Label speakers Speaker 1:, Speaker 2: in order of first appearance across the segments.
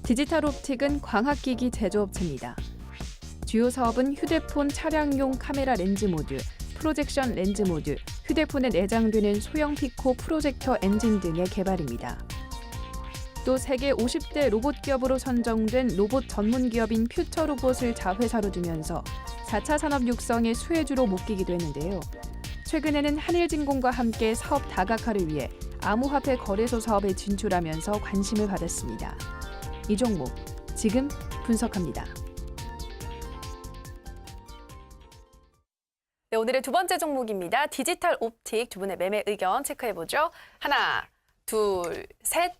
Speaker 1: 디지털옵틱은 광학기기 제조업체입니다. 주요 사업은 휴대폰 차량용 카메라 렌즈 모듈, 프로젝션 렌즈 모듈, 휴대폰에 내장되는 소형 피코 프로젝터 엔진 등의 개발입니다. 또 세계 50대 로봇 기업으로 선정된 로봇 전문 기업인 퓨처로봇을 자회사로 두면서 4차 산업 육성의 수혜주로 묶이기도 했는데요. 최근에는 한일진공과 함께 사업 다각화를 위해 암호화폐 거래소 사업에 진출하면서 관심을 받았습니다. 이 종목 지금 분석합니다.
Speaker 2: 네, 오늘의 두 번째 종목입니다. 디지털 옵틱 두 분의 매매 의견 체크해보죠. 하나, 둘, 셋.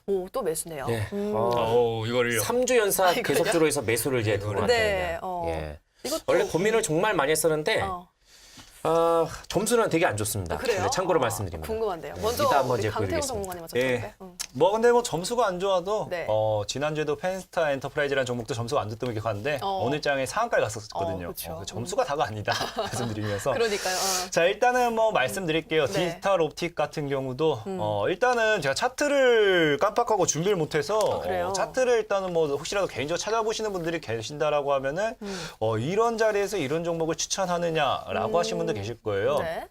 Speaker 2: 오, 또 매수네요.
Speaker 3: 네.
Speaker 4: 이거를요.
Speaker 3: 3주 연속
Speaker 2: 이거요?
Speaker 3: 계속적으로 해서 매수를 이제 들고 왔어요.
Speaker 2: 네,
Speaker 3: 예.
Speaker 2: 이것도
Speaker 3: 원래 고민을 정말 많이 했었는데 점수는 되게 안 좋습니다.
Speaker 2: 그래요?
Speaker 3: 네, 참고로 말씀드립니다.
Speaker 2: 궁금한데요.
Speaker 3: 네,
Speaker 2: 먼저
Speaker 3: 이따 한번
Speaker 2: 우리
Speaker 3: 이제
Speaker 2: 강태호
Speaker 3: 보여드리겠습니다.
Speaker 2: 전문가님 먼저
Speaker 5: 예.
Speaker 2: 네.
Speaker 5: 근데 점수가 안 좋아도
Speaker 2: 네.
Speaker 5: 지난주에도 펜스타 엔터프라이즈라는 종목도 점수가 안 좋다고 기억하는데 오늘 장에 상한가를 갔었거든요.
Speaker 2: 그쵸.
Speaker 5: 그 점수가 다가 아니다 말씀드리면서
Speaker 2: 그러니까요.
Speaker 5: 자, 일단은 말씀드릴게요.
Speaker 2: 네.
Speaker 5: 디지털 옵틱 같은 경우도 일단은 제가 차트를 깜빡하고 준비를 못해서
Speaker 2: 그래요?
Speaker 5: 차트를 일단은 혹시라도 개인적으로 찾아보시는 분들이 계신다라고 하면은 이런 자리에서 이런 종목을 추천하느냐라고 하시는 분도 계실 거예요.
Speaker 2: 네.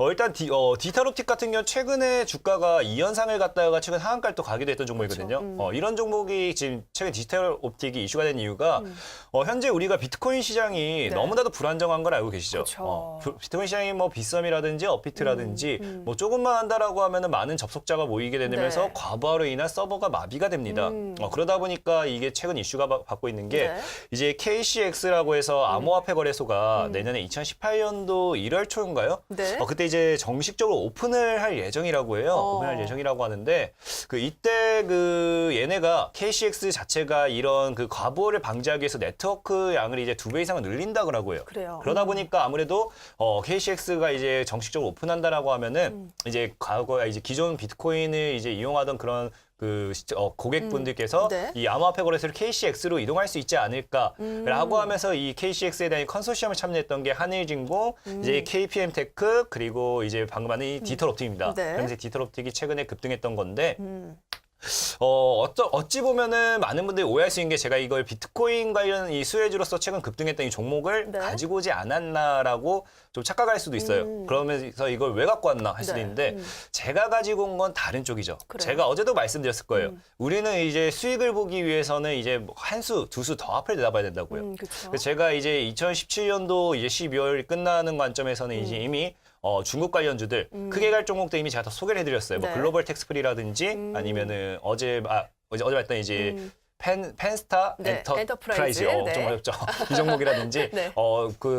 Speaker 5: 일단 디지털 옵틱 같은 경우 최근에 주가가 2연상을 갔다가 최근 하한가를 또 가기도 했던 종목이거든요.
Speaker 2: 그렇죠.
Speaker 5: 이런 종목이 지금 최근 디지털 옵틱이 이슈가 된 이유가 현재 우리가 비트코인 시장이
Speaker 2: 네.
Speaker 5: 너무나도 불안정한 걸 알고 계시죠.
Speaker 2: 그렇죠.
Speaker 5: 비트코인 시장이 빗썸이라든지 업비트라든지 조금만 한다라고 하면은 많은 접속자가 모이게 되면서
Speaker 2: 네.
Speaker 5: 과부하로 인한 서버가 마비가 됩니다. 그러다 보니까 이게 최근 이슈가 받고 있는 게
Speaker 2: 네.
Speaker 5: 이제 KCX라고 해서 암호화폐 거래소가 내년에 2018년도 1월 초인가요?
Speaker 2: 네.
Speaker 5: 그때 이제 정식적으로 오픈을 할 예정이라고 해요. 오픈할 예정이라고 하는데 이때 얘네가 KCX 자체가 이런 과부하를 방지하기 위해서 네트워크 양을 이제 2배 이상을 늘린다고 하고요.
Speaker 2: 그래요.
Speaker 5: 그러다 보니까 아무래도 KCX가 이제 정식적으로 오픈한다라고 하면은 이제 과거에 이제 기존 비트코인을 이제 이용하던 그런 고객분들께서
Speaker 2: 네.
Speaker 5: 이 암호화폐 거래소를 KCX로 이동할 수 있지 않을까라고 하면서 이 KCX에 대한 컨소시엄을 참여했던 게 한일진공, 이제 KPM테크 그리고 이제 방금 하는 이 디지털 옵틱입니다.
Speaker 2: 네.
Speaker 5: 그래서 디지털 옵틱이 최근에 급등했던 건데 어찌 보면은 많은 분들이 오해할 수 있는 게 제가 이걸 비트코인 관련 이 수혜주로서 최근 급등했던 이 종목을
Speaker 2: 네.
Speaker 5: 가지고 오지 않았나라고 좀 착각할 수도 있어요. 그러면서 이걸 왜 갖고 왔나 할 수도
Speaker 2: 네.
Speaker 5: 있는데 제가 가지고 온 건 다른 쪽이죠.
Speaker 2: 그래요?
Speaker 5: 제가 어제도 말씀드렸을 거예요. 우리는 이제 수익을 보기 위해서는 이제 한 수, 두 수 더 앞을 내다봐야 된다고요.
Speaker 2: 그렇죠.
Speaker 5: 그래서 제가 이제 2017년도 이제 12월 끝나는 관점에서는 이제 이미 중국 관련주들 크게 갈 종목들 이미 제가 다 소개를 해드렸어요.
Speaker 2: 네.
Speaker 5: 글로벌 텍스프리라든지 아니면은 어제 봤던 이제 펜스타
Speaker 2: 네,
Speaker 5: 엔터프라이즈
Speaker 2: 네.
Speaker 5: 좀 어렵죠. 이 종목이라든지
Speaker 2: 네.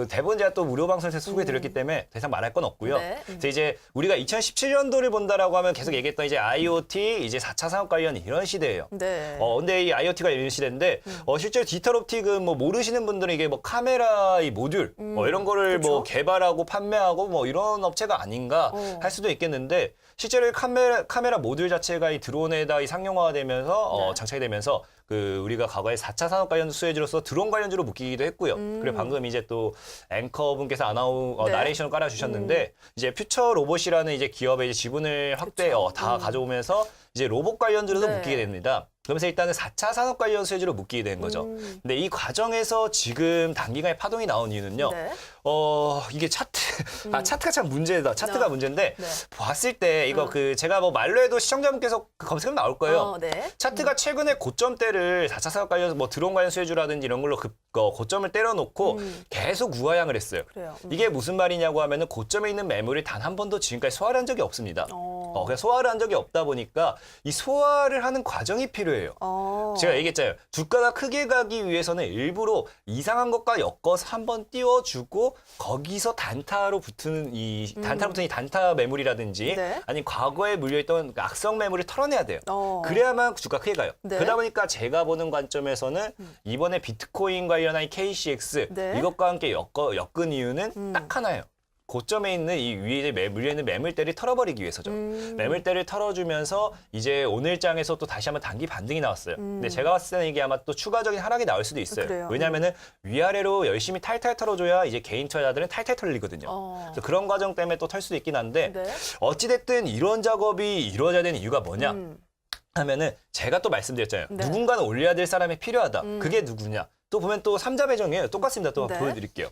Speaker 5: 대부분 제가 또 무료 방송에서 소개드렸기 때문에 더 이상 말할 건 없고요.
Speaker 2: 네.
Speaker 5: 그래서 이제 우리가 2017년도를 본다라고 하면 계속 얘기했던 이제 IoT, 이제 4차 산업 관련 이런 시대예요.
Speaker 2: 네.
Speaker 5: 근데 이 IoT가 이런 시대인데 실제로 디지털 옵틱은 모르시는 분들은 이게 카메라 이 모듈 이런 거를
Speaker 2: 그쵸?
Speaker 5: 개발하고 판매하고 이런 업체가 아닌가 할 수도 있겠는데 실제로 카메라 모듈 자체가 이 드론에다 상용화되면서
Speaker 2: 네.
Speaker 5: 장착이 되면서 우리가 과거에 4차 산업 관련 수혜주로서 드론 관련주로 묶이기도 했고요. 그리고 방금 이제 또 앵커분께서
Speaker 2: 네.
Speaker 5: 나레이션을 깔아주셨는데 이제 퓨처 로봇이라는 이제 기업의 이제 지분을 확대 다 가져오면서 이제 로봇 관련주로도
Speaker 2: 네.
Speaker 5: 묶이게 됩니다. 그러면서 일단은 4차 산업 관련 수혜주로 묶이게 된 거죠. 근데 이 과정에서 지금 단기간에 파동이 나온 이유는요.
Speaker 2: 네.
Speaker 5: 이게 차트가 참 문제다. 차트가 문제인데
Speaker 2: 네.
Speaker 5: 봤을 때 이거 제가 말로 해도 시청자분께서 검색하면 나올 거예요.
Speaker 2: 네.
Speaker 5: 차트가 최근에 고점대를 4차 산업 관련 드론 관련 수혜주라든지 이런 걸로 고점을 때려놓고 계속 우하향을 했어요.
Speaker 2: 그래요.
Speaker 5: 이게 무슨 말이냐고 하면은 고점에 있는 매물이 단 한 번도 지금까지 소화를 한 적이 없습니다. 그래서 소화를 한 적이 없다 보니까 이 소화를 하는 과정이 필요해요. 제가 얘기했잖아요. 주가가 크게 가기 위해서는 일부러 이상한 것과 엮어서 한번 띄워주고 거기서 단타로 붙는 이 단타 매물이라든지
Speaker 2: 네.
Speaker 5: 아니 과거에 물려있던 악성 매물을 털어내야 돼요. 그래야만 주가 크게 가요.
Speaker 2: 네.
Speaker 5: 그러다 보니까 제가 보는 관점에서는 이번에 비트코인 관련한 이 KCX
Speaker 2: 네.
Speaker 5: 이것과 함께 엮은 이유는 딱 하나예요. 고점에 있는 이 위에 물려있는 매물대를 털어버리기 위해서죠. 매물대를 털어주면서 이제 오늘 장에서 또 다시 한번 단기 반등이 나왔어요. 근데 제가 봤을 때는 이게 아마 또 추가적인 하락이 나올 수도 있어요.
Speaker 2: 그래요?
Speaker 5: 왜냐하면은 위아래로 열심히 탈탈 털어줘야 이제 개인 투자자들은 탈탈 털리거든요. 그래서 그런 과정 때문에 또 털 수도 있긴 한데
Speaker 2: 네.
Speaker 5: 어찌됐든 이런 작업이 이루어져야 되는 이유가 뭐냐? 하면은 제가 또 말씀드렸잖아요.
Speaker 2: 네.
Speaker 5: 누군가는 올려야 될 사람이 필요하다. 그게 누구냐? 또 보면 또 삼자 배정이에요. 똑같습니다. 또
Speaker 2: 네.
Speaker 5: 보여드릴게요.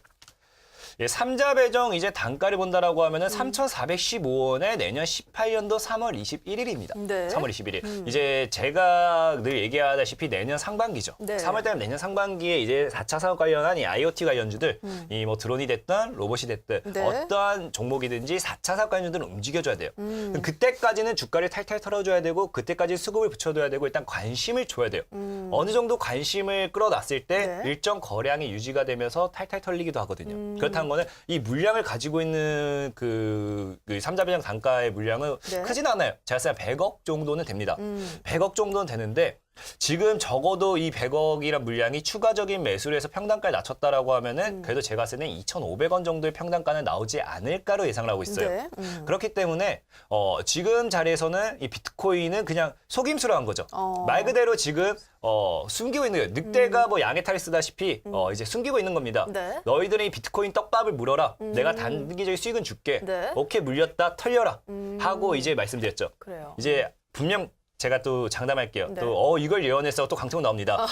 Speaker 5: 예, 삼자 배정 이제 단가를 본다라고 하면은 3,415원에 내년 18년도 3월 21일입니다.
Speaker 2: 네.
Speaker 5: 3월 21일. 이제 제가 늘 얘기하다시피 내년 상반기죠.
Speaker 2: 네.
Speaker 5: 3월 달에 내년 상반기에 이제 4차 산업 관련한 이 IoT 관련주들, 이 뭐 드론이 됐든 로봇이 됐든
Speaker 2: 네.
Speaker 5: 어떠한 종목이든지 4차 산업 관련주들은 움직여줘야 돼요. 그때까지는 주가를 탈탈 털어줘야 되고 그때까지 수급을 붙여둬야 되고 일단 관심을 줘야 돼요. 어느 정도 관심을 끌어놨을 때
Speaker 2: 네.
Speaker 5: 일정 거량이 유지가 되면서 탈탈 털리기도 하거든요. 그렇다는 거는 이 물량을 가지고 있는 그 삼자 배정 단가의 물량은
Speaker 2: 네.
Speaker 5: 크진 않아요. 제가 생각 100억 정도는 됩니다. 100억 정도는 되는데 지금 적어도 이 100억이란 물량이 추가적인 매수를 해서 평단가를 낮췄다라고 하면은 그래도 제가 봤을 때는 2,500원 정도의 평단가는 나오지 않을까로 예상을 하고 있어요.
Speaker 2: 네.
Speaker 5: 그렇기 때문에 지금 자리에서는 이 비트코인은 그냥 속임수로 한 거죠. 말 그대로 지금 숨기고 있는 거예요. 늑대가 뭐 양의 탈을 쓰다시피 이제 숨기고 있는 겁니다.
Speaker 2: 네.
Speaker 5: 너희들은 이 비트코인 떡밥을 물어라. 내가 단기적인 수익은 줄게.
Speaker 2: 네.
Speaker 5: 오케이 물렸다 털려라. 하고 이제 말씀드렸죠.
Speaker 2: 그래요.
Speaker 5: 이제 분명 제가 또 장담할게요.
Speaker 2: 네.
Speaker 5: 또 이걸 예언해서 또 강태공 나옵니다.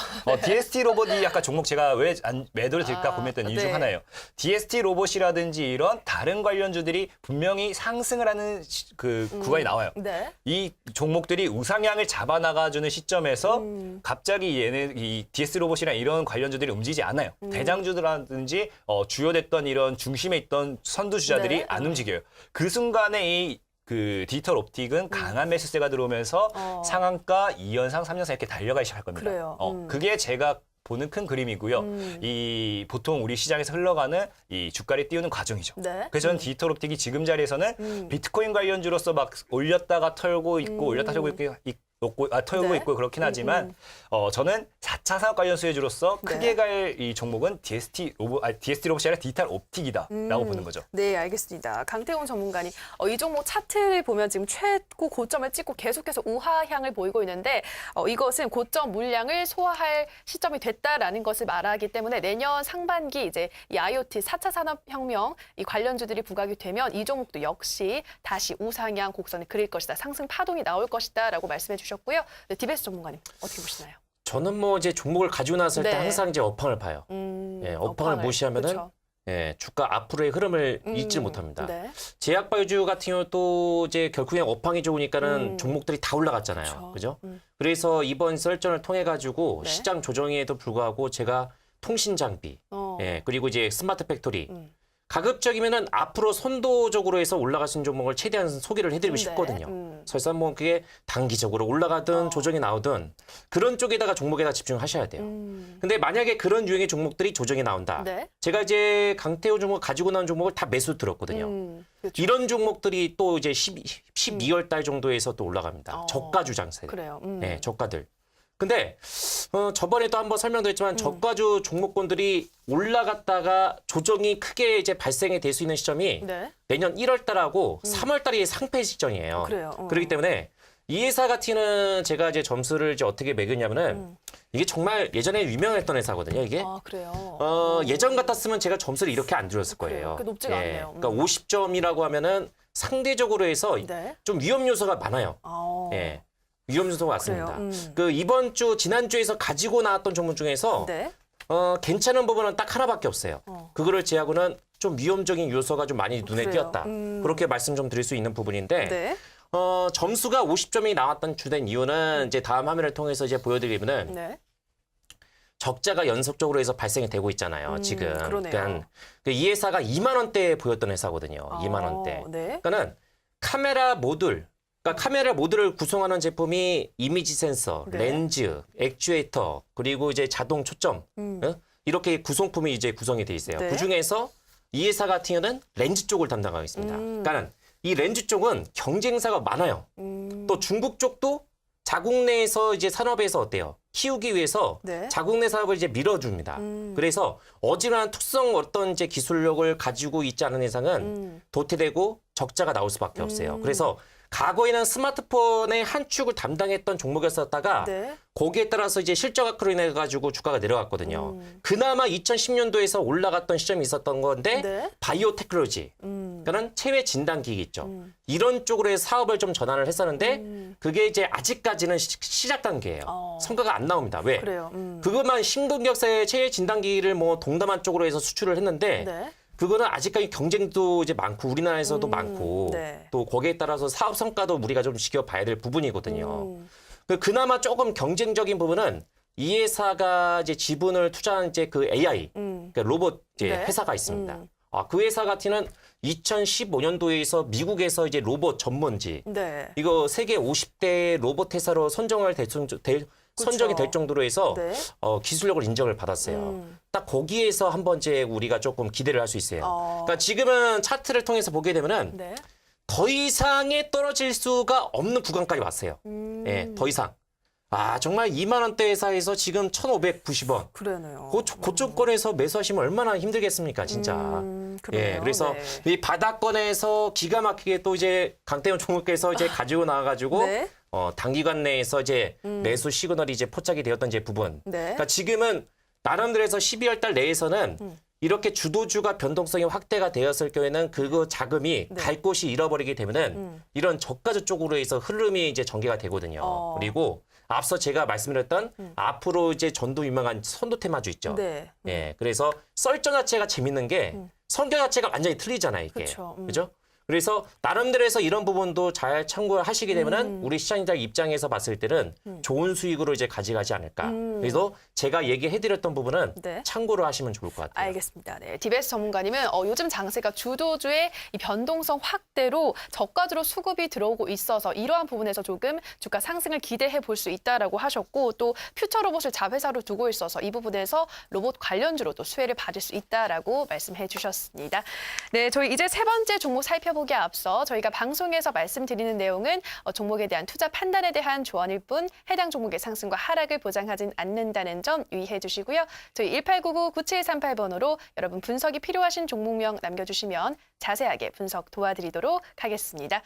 Speaker 5: DST 로봇이 약간 종목 제가 왜 매도를 드릴까 고민했던 이유
Speaker 2: 네.
Speaker 5: 중 하나예요. DST 로봇이라든지 이런 다른 관련주들이 분명히 상승을 하는 그 구간이 나와요.
Speaker 2: 네.
Speaker 5: 이 종목들이 우상향을 잡아나가주는 시점에서 갑자기 이 DS 로봇이랑 이런 관련주들이 움직이지 않아요. 대장주들라든지 주요됐던 이런 중심에 있던 선두주자들이
Speaker 2: 네.
Speaker 5: 안 움직여요. 그 순간에 그 디지털 옵틱은 강한 매수세가 들어오면서 상한가 2연상, 3연상 이렇게 달려가기 시작할 겁니다.
Speaker 2: 그래요.
Speaker 5: 그게 제가 보는 큰 그림이고요. 이 보통 우리 시장에서 흘러가는 이 주가를 띄우는 과정이죠.
Speaker 2: 네.
Speaker 5: 그래서 저는 디지털 옵틱이 지금 자리에서는 비트코인 관련주로서 막 올렸다가 털고 있고 올렸다 털고 털고
Speaker 2: 네.
Speaker 5: 있고 그렇긴 하지만 저는 4차 산업 관련 수혜주로서
Speaker 2: 네.
Speaker 5: 크게 갈 이 종목은 DST 로봇이 아니라 디지털 옵틱이다라고 보는 거죠.
Speaker 2: 네, 알겠습니다. 강태훈 전문가님, 이 종목 차트를 보면 지금 최고 고점을 찍고 계속해서 우하향을 보이고 있는데 이것은 고점 물량을 소화할 시점이 됐다라는 것을 말하기 때문에 내년 상반기 이제 이 IoT 4차 산업혁명 이 관련주들이 부각이 되면 이 종목도 역시 다시 우상향 곡선을 그릴 것이다. 상승 파동이 나올 것이다라고 말씀해 주셨고요. 네, 디베스 전문가님 어떻게 보시나요?
Speaker 3: 저는 뭐 이제 종목을 가지고 나설 때
Speaker 2: 네.
Speaker 3: 항상 이제 업황을 봐요. 예, 업황을 무시하면은
Speaker 2: 그쵸.
Speaker 3: 예, 주가 앞으로의 흐름을 잊지 못합니다.
Speaker 2: 네.
Speaker 3: 제약바이오주 같은 경우 또 이제 결국 그냥 업황이 좋으니까는 종목들이 다 올라갔잖아요. 그죠? 그래서 이번 썰전을 통해 가지고
Speaker 2: 네.
Speaker 3: 시장 조정에도 불구하고 제가 통신 장비, 예, 그리고 이제 스마트 팩토리 가급적이면은 앞으로 선도적으로 해서 올라갈 수 있는 종목을 최대한 소개를 해드리고 싶거든요. 설사 뭐 그게 단기적으로 올라가든 조정이 나오든 그런 쪽에다가 종목에다 집중하셔야 돼요. 근데 만약에 그런 유형의 종목들이 조정이 나온다.
Speaker 2: 네.
Speaker 3: 제가 이제 강태호 종목 가지고 나온 종목을 다 매수 들었거든요.
Speaker 2: 그렇죠.
Speaker 3: 이런 종목들이 또 이제 12월 달 정도에서 또 올라갑니다. 저가주 장세.
Speaker 2: 그래요.
Speaker 3: 네, 저가들. 근데 저번에도 한번 설명드렸지만 저가주 종목군들이 올라갔다가 조정이 크게 이제 발생이 될 수 있는 시점이
Speaker 2: 네.
Speaker 3: 내년 1월 달하고 3월 달이 상패 시점이에요.
Speaker 2: 그래요.
Speaker 3: 그렇기 때문에 이 회사 같은 제가 이제 점수를 이제 어떻게 매겼냐면은 이게 정말 예전에 유명했던 회사거든요, 이게.
Speaker 2: 아, 그래요.
Speaker 3: 예전 같았으면 제가 점수를 이렇게 안 드렸을 거예요.
Speaker 2: 그래요. 높지가 않네요.
Speaker 3: 그러니까 50점이라고 하면은 상대적으로 해서
Speaker 2: 네.
Speaker 3: 좀 위험 요소가 많아요. 예. 위험 요소가 많습니다.
Speaker 2: 그래요.
Speaker 3: 그 이번 주 지난주에서 가지고 나왔던 종목 중에서
Speaker 2: 네.
Speaker 3: 괜찮은 부분은 딱 하나밖에 없어요. 그거를 제하고는 좀 위험적인 요소가 좀 많이 눈에
Speaker 2: 그래요.
Speaker 3: 띄었다. 그렇게 말씀 좀 드릴 수 있는 부분인데
Speaker 2: 네.
Speaker 3: 점수가 50점이 나왔던 주된 이유는 이제 다음 화면을 통해서 이제 보여드리면은
Speaker 2: 네.
Speaker 3: 적자가 연속적으로 해서 발생이 되고 있잖아요. 지금.
Speaker 2: 그러네요.
Speaker 3: 그러니까 이 회사가 2만 원대에 보였던 회사거든요. 2만 원대.
Speaker 2: 네.
Speaker 3: 그러니까는 카메라 모듈, 그러니까 카메라 모듈을 구성하는 제품이 이미지 센서,
Speaker 2: 네.
Speaker 3: 렌즈, 액추에이터, 그리고 이제 자동 초점 이렇게 구성품이 이제 구성이 돼 있어요.
Speaker 2: 네.
Speaker 3: 그 중에서 이 회사 같은 경우는 렌즈 쪽을 담당하고 있습니다. 그러니까는 이 렌즈 쪽은 경쟁사가 많아요. 또 중국 쪽도 자국 내에서 이제 산업에서 어때요? 키우기 위해서
Speaker 2: 네.
Speaker 3: 자국 내 사업을 이제 밀어줍니다. 그래서 어지간한 특성 어떤 이제 기술력을 가지고 있지 않은 이상은 도태되고 적자가 나올 수밖에 없어요. 그래서 과거에는 스마트폰의 한 축을 담당했던 종목이었다가
Speaker 2: 네.
Speaker 3: 거기에 따라서 이제 실적 악화로 인해 가지고 주가가 내려갔거든요. 그나마 2010년도에서 올라갔던 시점이 있었던 건데
Speaker 2: 네.
Speaker 3: 바이오 테크놀로지, 그러니까는 체외 진단기기 있죠. 이런 쪽으로 해서 사업을 좀 전환을 했었는데 그게 이제 아직까지는 시작 단계예요. 성과가 안 나옵니다. 왜?
Speaker 2: 그래요.
Speaker 3: 그것만 신근격사의 체외 진단기기를 뭐 동남아 쪽으로 해서 수출을 했는데
Speaker 2: 네.
Speaker 3: 그거는 아직까지 경쟁도 이제 많고 우리나라에서도 많고
Speaker 2: 네.
Speaker 3: 또 거기에 따라서 사업 성과도 우리가 좀 지켜봐야 될 부분이거든요. 그나마 조금 경쟁적인 부분은 이 회사가 이제 지분을 투자한 이제 그 AI, 그러니까 로봇 이제
Speaker 2: 네.
Speaker 3: 회사가 있습니다. 그 회사 같은 2015년도에서 미국에서 이제 로봇 전문지,
Speaker 2: 네.
Speaker 3: 이거 세계 50대 로봇 회사로 선정이 될 정도로 해서
Speaker 2: 네.
Speaker 3: 기술력을 인정을 받았어요. 딱 거기에서 한번 이제 우리가 조금 기대를 할 수 있어요. 그러니까 지금은 차트를 통해서 보게 되면은
Speaker 2: 네.
Speaker 3: 더 이상의 떨어질 수가 없는 구간까지 왔어요. 예, 더 이상. 정말 2만 원대 회사에서 지금 1,590원.
Speaker 2: 그러네요.
Speaker 3: 고점권에서 매수하시면 얼마나 힘들겠습니까, 진짜.
Speaker 2: 그러네요.
Speaker 3: 예, 그래서
Speaker 2: 네.
Speaker 3: 이 바닥권에서 기가 막히게 또 이제 강태훈 총무께서 이제 가지고 나와가지고
Speaker 2: 네.
Speaker 3: 단기간 내에서 이제 매수 시그널이 이제 포착이 되었던 이제 부분.
Speaker 2: 네.
Speaker 3: 그러니까 지금은 나름대로 해서 12월 달 내에서는 이렇게 주도주가 변동성이 확대가 되었을 경우에는 그 자금이
Speaker 2: 네.
Speaker 3: 갈 곳이 잃어버리게 되면은 이런 저가주 쪽으로 해서 흐름이 이제 전개가 되거든요. 그리고 앞서 제가 말씀드렸던 앞으로 이제 전도 유명한 선도 테마주 있죠.
Speaker 2: 네.
Speaker 3: 예, 그래서 썰전 자체가 재밌는 게 성격 자체가 완전히 틀리잖아요, 이게.
Speaker 2: 그쵸.
Speaker 3: 그죠? 그래서 나름대로 해서 이런 부분도 잘 참고하시게 되면은 우리 시장자 입장에서 봤을 때는 좋은 수익으로 이제 가져가지 않을까. 그래서 제가 얘기해드렸던 부분은
Speaker 2: 네.
Speaker 3: 참고로 하시면 좋을 것 같아요.
Speaker 2: 알겠습니다. 네, 디베스 전문가님은 요즘 장세가 주도주의 이 변동성 확대로 저가주로 수급이 들어오고 있어서 이러한 부분에서 조금 주가 상승을 기대해 볼 수 있다라고 하셨고 또 퓨처 로봇을 자회사로 두고 있어서 이 부분에서 로봇 관련주로도 수혜를 받을 수 있다라고 말씀해 주셨습니다. 네, 저희 이제 세 번째 종목 살펴보기에 앞서 저희가 방송에서 말씀드리는 내용은 종목에 대한 투자 판단에 대한 조언일 뿐 해당 종목의 상승과 하락을 보장하진 않는다는 점 유의해 주시고요. 저희 1899-9738번으로 여러분 분석이 필요하신 종목명 남겨주시면 자세하게 분석 도와드리도록 하겠습니다.